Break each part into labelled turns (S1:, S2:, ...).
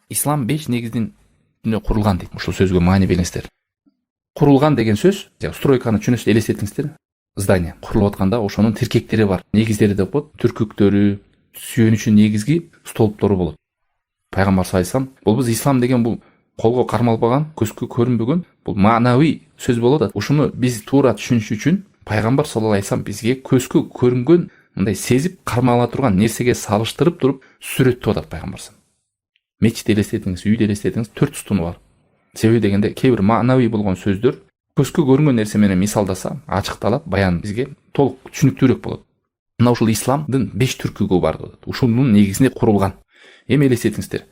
S1: ислам 5 негиздин курулган дейт. Ушул сөзгө маани бериңиздер. Курулган деген сөз, стройканы түшүнөсүздөр, элестетиңиздер. Здание курулуп атканда ошонун тиркектери бар, негиздери деп коет, түркүктөрү, сүйөнүчү негизги столптору болот. Пайгамбар саллаллаху алейхи вассалам, бул биз ислам деген бул колго кармалбаган, көзгө көрүнбөгөн, бул маанавий сөз болот. Ушуну биз туура түшүнүш үчүн пайгамбар саллаллаху алейхи вассалам бизге көзгө көрүнгөн, мындай сезип кармала турган нерсеге салыштырып туруп сүрөттөп атат пайгамбар. Мечит элестетиңиз, үйдө элестетиңиз, 4 устуну бар. Себеби дегенде кээ бир маанавий болгон сөздөр көзгө көрүнгөн нерсе менен мисалдаса, ачыкталат, баян бизге толук түшүнүктүүрөөк болот. Мына ушул исламдын 5 түркүгү бар болот. Ушунун негизинде курулган. Эми элестетиңиздер.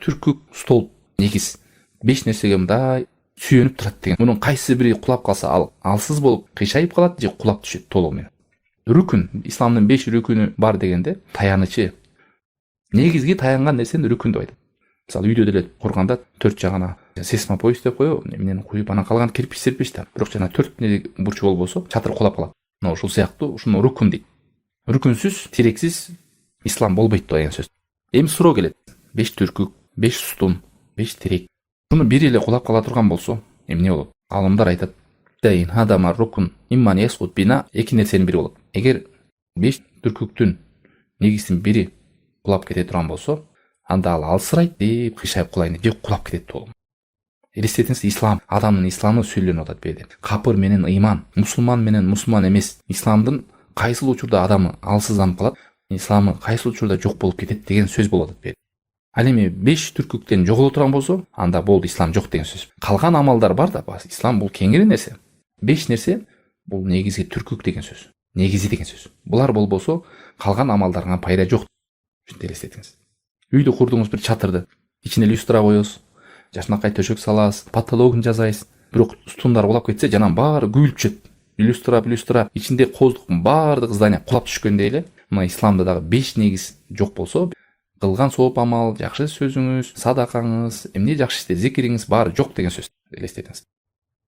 S1: Түркүк, столб, негиз 5 нерсеге мындай сүйөнүп турат деген. Мунун кайсы бири кулап калса, ал алсыз болуп кыйшайып калат же кулап түшөт толугу менен. Рүкүн, исламдын 5 рүкүнү бар дегенде, таянычы, негизги таянган нерсени рүкүн деп айтат. Мисалы үйдө деле курганда 4 жагына сесмопоиз деп коебу, эмнени куюп, анан калган кирпич серпиш да. Бирок жана 4 бурчу болбосо, чатыр кулап калат. Мына ушул сыяктуу ушуну рүкүн дейт. Рүкүнсүз, тирексиз ислам болбойт деген сөз. Эми суроо келет. 5 түркүк, 5 устун, 5 тирек. Буну бири эле кулап кала турган болсо, эмне болот? Алымдар айтат. Дайин хадама рукун имман ясхут бина, эки нерсенин бири болот. Эгер 5 түркүктүн негизинин бири кулап кете турган болсо, анда ал алсырайт деп кыйшайып кулайын деп кулап кетет толугу. Элестетиңиз, ислам, адамдын исламы сүйлөнүп атат берде. Капыр менен ыйман, мусулман менен мусулман эмес. Исламдын кайсыл учурда адамы алсызданып калат, исламы кайсыл учурда жок болуп кетет деген сөз болот берди. Ал эми 5 түркүктен жоголо турган болсо, анда болду, ислам жок деген сөз. Калган амалдар бар да, ислам бул кеңири нерсе. 5 нерсе бул негизги түркүк деген сөз. Негизи деген сөз. Булар болбосо, калган амалдарга пайда жок. Ушинтип элестетиңиз. Үйдө курдуңуз бир чатырды, ичине люстра коебуз, жашынакай төшөк салабыз, потологун жасайбыз. Бирок стундар кулап кетсе, жанан баары күбүлүп түшөт. Люстра, ичинде коздуктун баардык здание кулап түшкөндөй эле. Мына исламда дагы 5 негиз жок болсо, кылган сооп амал, жакшы сөзүңүз, садакаңыз, эмне жакшы иште, зикириңиз баары жок деген сөз. Элестетиңиз.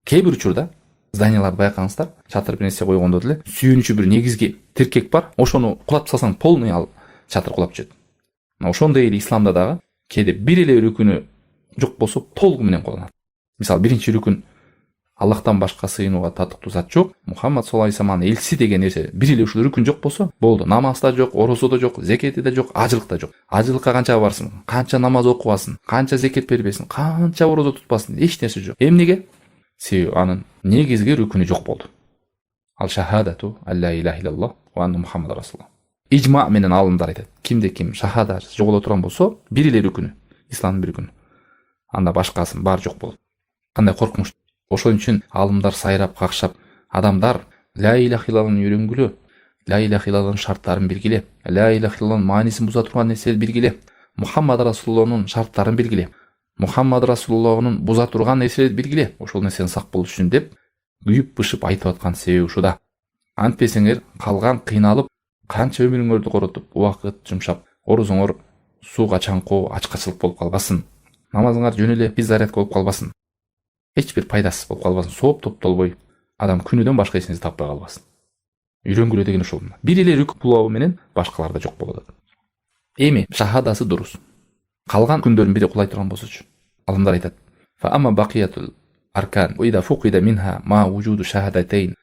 S1: Кээ бир учурда зданияларды байкаңыздар, чатыр бир нерсе койгондо деле сүйөнүчү бир негизги тиркек бар, ошону кулап салсаң полный ал чатыр кулап түшөт. Ошондой эле исламда дагы кээде бир эле рүкүнү жок болсо, толугу менен колдонот. Мисалы, биринчи рүкүн Аллахтан башка сыйынууга татыктуу зат жок, Мухаммад саллаллаху алейхи вассалам элчиси деген нерсе бир эле ушул рүкүн жок болсо, болду. Намаз да жок, орозо да жок, зекети да жок, ажылык да жок. Ажылыкка канча барсың, канча намаз окубасын, канча зекет бербесин, канча орозо тутпасын, эч нерсе жок. Эмнеге? Себеби анын негизги рүкүнү жок болду. Ал шахадату алла илаха иллаллах ва анна Мухаммад расулуллах. Ижма менен алымдар айтат. Кимде ким шахада жоголо турган болсо, бир эле рүкүнү, исламдын бир рүкүнү. Анда башкасын баары жок болот. Кандай коркунуч. Ошон үчүн алымдар сайрап какшап, адамдар ла илаха иллаллахны үйрөнгүлө, ла илаха иллаллахнын шарттарын билгиле, ла илаха иллаллахнын маанисин буза турган нерселерди билгиле, Мухаммад расулуллахнын шарттарын билгиле, Мухаммад расулуллахнын буза турган нерселерди билгиле, ошол нерсени сак болуш үчүн деп күйүп бышып айтып аткан себеби ушуда. Антпесеңер калган кыйналып, канча өмүрүңөрдү коротуп, убакыт жумшап, орозоңор сууга чаңкоо, ачкачылык болуп калбасын. Намазыңар жөн эле физзарядка болуп калбасын. Эч бир пайдасыз болуп калбасын. Сооп топтолбой, адам күнүдөн башка эч нерсе таппай калбасын. Үйрөнгүлө деген ушул. Бир эле рүкү кулабы менен башкалар да жок болот. Эми шахадасы дурус. Калган күндөрдүн бири кулай турган болсочу. Алымдар айтат: "Фа амма бакиятул аркан, ва ида фуқида минха ма вужуду шахадатейн,